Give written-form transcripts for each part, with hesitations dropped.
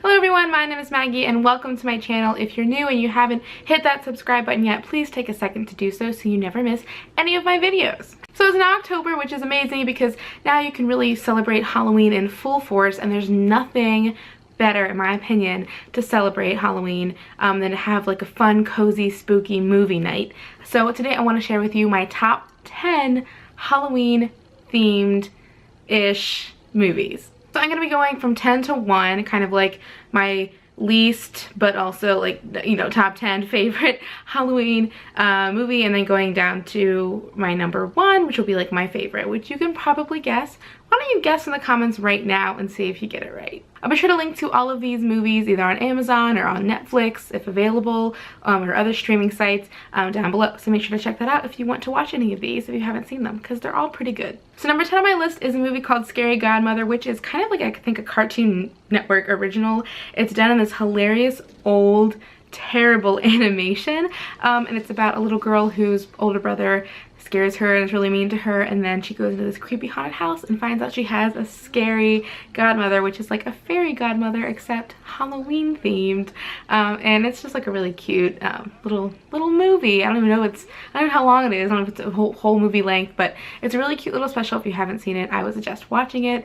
Hello everyone, my name is Maggie and welcome to my channel. If you're new and you haven't hit that subscribe button yet, please take a second to do so you never miss any of my videos. So it's now October, which is amazing because now you can really celebrate Halloween in full force, and there's nothing better, in my opinion, to celebrate Halloween than to have like a fun, cozy, spooky movie night. So today I want to share with you my top 10 Halloween themed-ish movies. So I'm going to be going from 10 to 1, kind of like my least but also like, you know, top 10 favorite Halloween movie, and then going down to my number 1, which will be like my favorite, which you can probably guess. Why don't you guess in the comments right now and see if you get it right. I'll be sure to link to all of these movies either on Amazon or on Netflix if available, or other streaming sites down below. So make sure to check that out if you want to watch any of these if you haven't seen them, because they're all pretty good. So number 10 on my list is a movie called Scary Godmother, which is kind of like, I think, a Cartoon Network original. It's done in this hilarious old terrible animation, and it's about a little girl whose older brother scares her and is really mean to her, and then she goes into this creepy haunted house and finds out she has a scary godmother, which is like a fairy godmother except Halloween themed, and it's just like a really cute little movie. I don't even know how long it is. I don't know if it's a whole movie length, but it's a really cute little special. If you haven't seen it, I would suggest watching it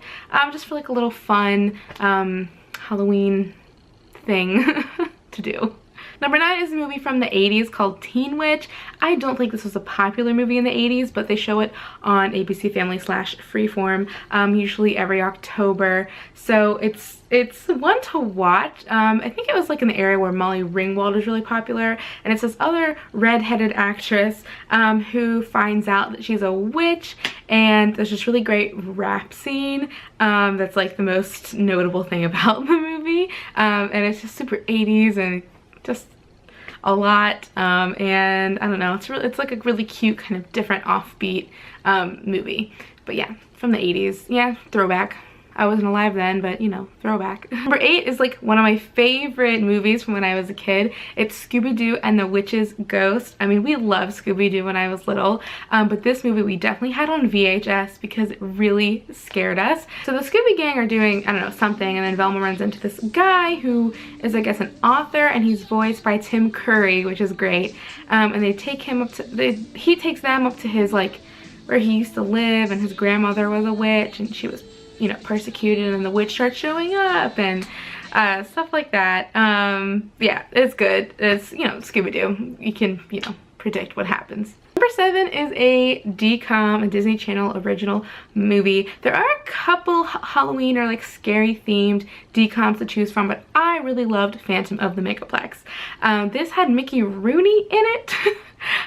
just for like a little fun Halloween thing to do. Number 9 is a movie from the 80s called Teen Witch. I don't think this was a popular movie in the 80s, but they show it on ABC Family / Freeform usually every October. So it's one to watch. I think it was like in the area where Molly Ringwald is really popular, and it's this other redheaded actress who finds out that she's a witch, and there's this really great rap scene that's like the most notable thing about the movie, and it's just super 80s and just a lot, and I don't know, it's like a really cute kind of different offbeat movie. But yeah, from the 80s. Yeah, throwback. I wasn't alive then, but you know, throwback. Number 8 is like one of my favorite movies from when I was a kid. It's Scooby-Doo and the Witch's Ghost. I mean, we loved Scooby-Doo when I was little, but this movie we definitely had on VHS because it really scared us. So the Scooby Gang are doing, I don't know, something, and then Velma runs into this guy who is, I guess, an author, and he's voiced by Tim Curry, which is great. And they take him up to, he takes them up to his, like, where he used to live, and his grandmother was a witch, and she was, you know, persecuted, and the witch starts showing up and stuff like that. Yeah, it's good. It's, you know, Scooby-Doo. You can, you know, predict what happens. Number 7 is a Disney Channel original movie. There are a couple Halloween or like scary themed DComs to choose from, but I really loved Phantom of the Megaplex. This had Mickey Rooney in it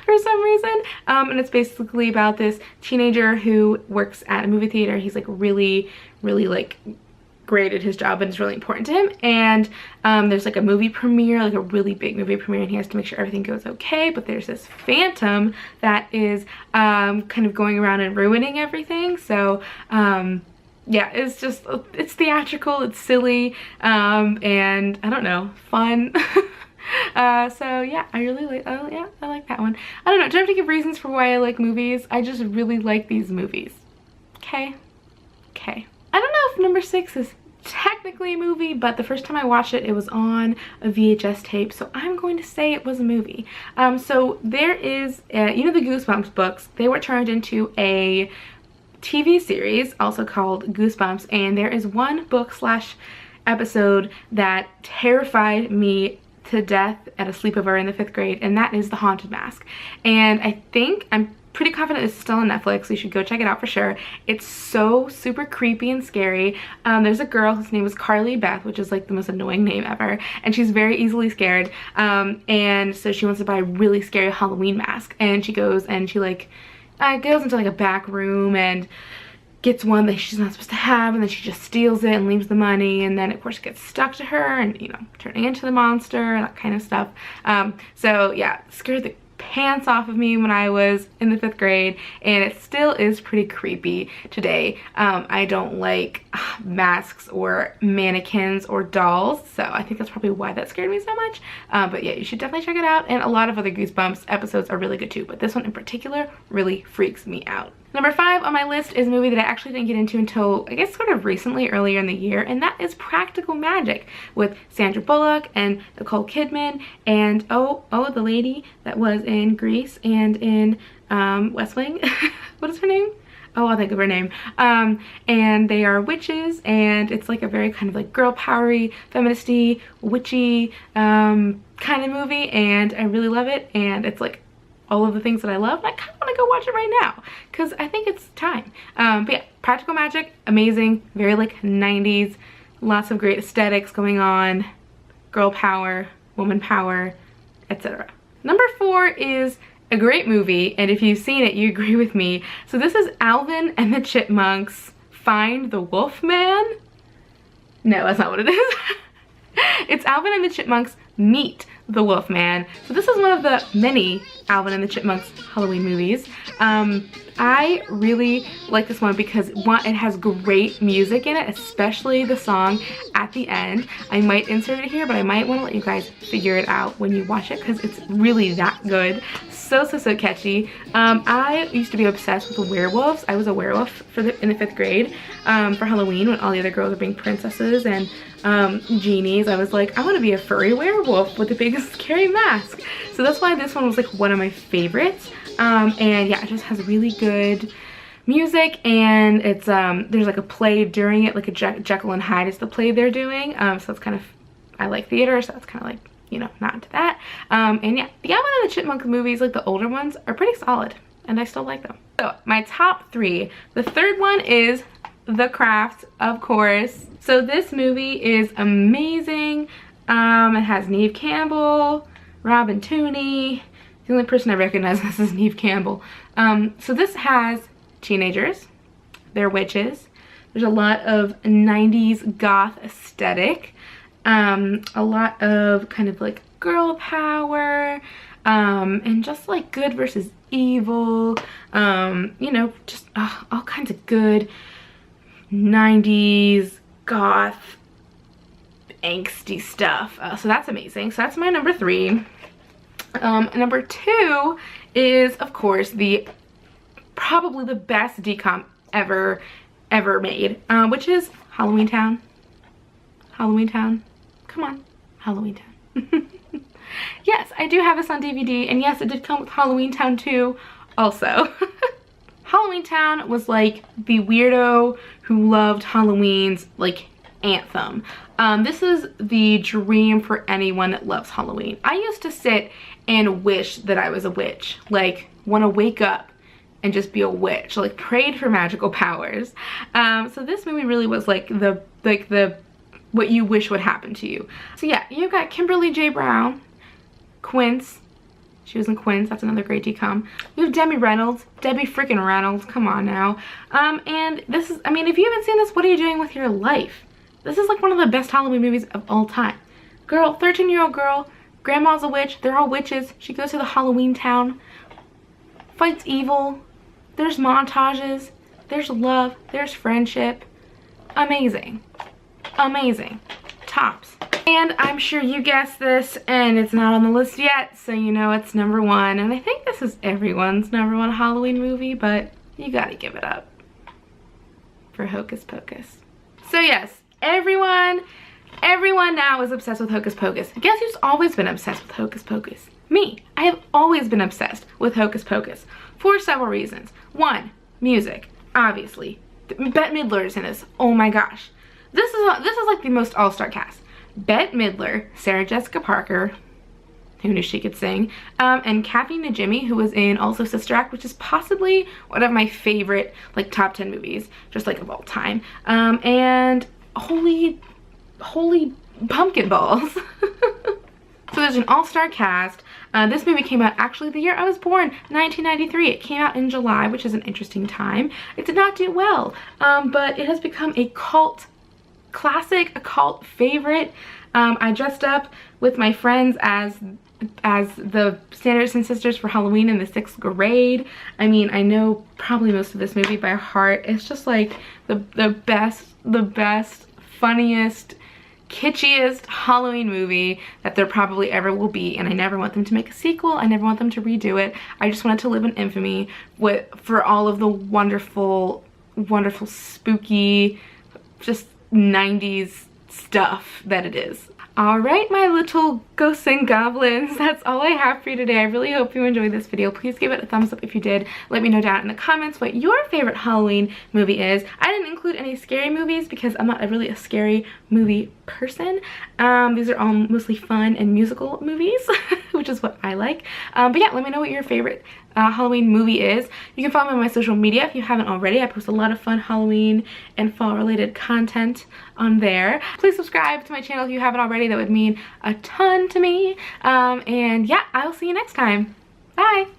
for some reason, and it's basically about this teenager who works at a movie theater. He's like really like great at his job, and it's really important to him, and there's like a movie premiere, like a really big movie premiere, and he has to make sure everything goes okay, but there's this phantom that is kind of going around and ruining everything. So yeah, it's theatrical, it's silly, and I don't know, fun. So yeah, I really like, I like that one. I don't know, do I have to give reasons for why I like movies? I just really like these movies. Okay. I don't know if number 6 is technically a movie, but the first time I watched it, it was on a VHS tape, so I'm going to say it was a movie. So there is, you know, the Goosebumps books, they were turned into a TV series also called Goosebumps, and there is one book / episode that terrified me to death at a sleepover in the 5th grade, and that is The Haunted Mask. And I'm pretty confident it's still on Netflix, so you should go check it out for sure. It's so super creepy and scary. There's a girl whose name is Carly Beth, which is like the most annoying name ever, and she's very easily scared, and so she wants to buy a really scary Halloween mask, and she goes and she like goes into like a back room and gets one that she's not supposed to have, and then she just steals it and leaves the money, and then of course it gets stuck to her and, you know, turning into the monster, that kind of stuff. So yeah, scared the pants off of me when I was in the 5th grade, and it still is pretty creepy today. I don't like masks or mannequins or dolls, so I think that's probably why that scared me so much. But yeah, you should definitely check it out, and a lot of other Goosebumps episodes are really good too, but this one in particular really freaks me out. Number 5 on my list is a movie that I actually didn't get into until, I guess, sort of recently, earlier in the year, and that is Practical Magic with Sandra Bullock and Nicole Kidman and, the lady that was in Grease and in West Wing. What is her name? Oh, I'll think of her name. And they are witches, and it's like a very kind of like girl powery, feministy, witchy kind of movie, and I really love it, and it's like all of the things that I love, and I kind of want to go watch it right now because I think it's time. But yeah, Practical Magic, amazing, very like 90s, lots of great aesthetics going on, girl power, woman power, etc. Number 4 is a great movie, and if you've seen it, you agree with me. So this is Alvin and the Chipmunks Find the Wolf Man? No, that's not what it is. It's Alvin and the Chipmunks Meet the Wolfman. So this is one of the many Alvin and the Chipmunks Halloween movies. I really like this one because one, it has great music in it, especially the song at the end. I might insert it here, but I might want to let you guys figure it out when you watch it because it's really that good. So catchy. I used to be obsessed with werewolves. I was a werewolf in the 5th grade for Halloween when all the other girls were being princesses and genies. I was like, I want to be a furry werewolf with a big scary mask. So that's why this one was like one of my favorites. And yeah, it just has really good music, and it's there's like a play during it, like a Jekyll and Hyde is the play they're doing. So it's kind of, I like theater, so it's kind of like, you know, not into that. And yeah, the Alvin and the Chipmunks movies, like the older ones, are pretty solid, and I still like them. So my top 3, the third one is The Craft, of course. So this movie is amazing. It has Neve Campbell, Robin Tooney. The only person I recognize this is Neve Campbell. So this has teenagers, they're witches. There's a lot of 90s goth aesthetic. A lot of kind of like girl power, and just like good versus evil, you know, just all kinds of good 90s goth angsty stuff. So that's amazing. So that's my number 3. Number 2 is, of course, probably the best decom ever made, which is Halloween Town. Halloween Town. Come on, Halloween Town. Yes, I do have this on DVD, and yes, it did come with Halloween Town 2 also. Halloween Town was like the weirdo who loved Halloween's like anthem. This is the dream for anyone that loves Halloween. I used to sit and wish that I was a witch, like want to wake up and just be a witch, like prayed for magical powers. So this movie really was like the what you wish would happen to you. So yeah, you've got Kimberly J. Brown, Quince. She was in Quince, that's another great decom. You have Debbie Reynolds, Debbie freaking Reynolds, come on now. And this is, I mean, if you haven't seen this, what are you doing with your life? This is like one of the best Halloween movies of all time. Girl, 13-year-old girl, grandma's a witch, they're all witches. She goes to the Halloween Town, fights evil. There's montages, there's love, there's friendship. Amazing. Amazing. Tops. And I'm sure you guessed this, and it's not on the list yet, so you know it's number 1. And I think this is everyone's number 1 Halloween movie, but you gotta give it up for Hocus Pocus. So yes, everyone now is obsessed with Hocus Pocus. Guess who's always been obsessed with Hocus Pocus? Me. I have always been obsessed with Hocus Pocus for several reasons. 1, music, obviously. Bette Midler is in this. Oh my gosh. This is like the most all-star cast. Bette Midler, Sarah Jessica Parker, who knew she could sing, and Kathy Najimy, who was in also Sister Act, which is possibly one of my favorite like top 10 movies, just like of all time. And holy pumpkin balls. So there's an all-star cast. This movie came out actually the year I was born, 1993. It came out in July, which is an interesting time. It did not do well, but it has become a cult classic, a cult favorite. I dressed up with my friends as the Sanderson sisters for Halloween in the 6th grade. I mean, I know probably most of this movie by heart. It's just like the best, funniest, kitschiest Halloween movie that there probably ever will be, and I never want them to make a sequel. I never want them to redo it. I just want it to live in infamy for all of the wonderful, wonderful, spooky, just 90s stuff that it is. Alright, my little ghosts and goblins, that's all I have for you today. I really hope you enjoyed this video. Please give it a thumbs up if you did. Let me know down in the comments what your favorite Halloween movie is. I didn't include any scary movies because I'm not really a scary movie person. These are all mostly fun and musical movies, which is what I like. But yeah, let me know what your favorite Halloween movie is. You can follow me on my social media if you haven't already. I post a lot of fun Halloween and fall related content on there. Please subscribe to my channel if you haven't already. That would mean a ton to me. And yeah, I'll see you next time. Bye!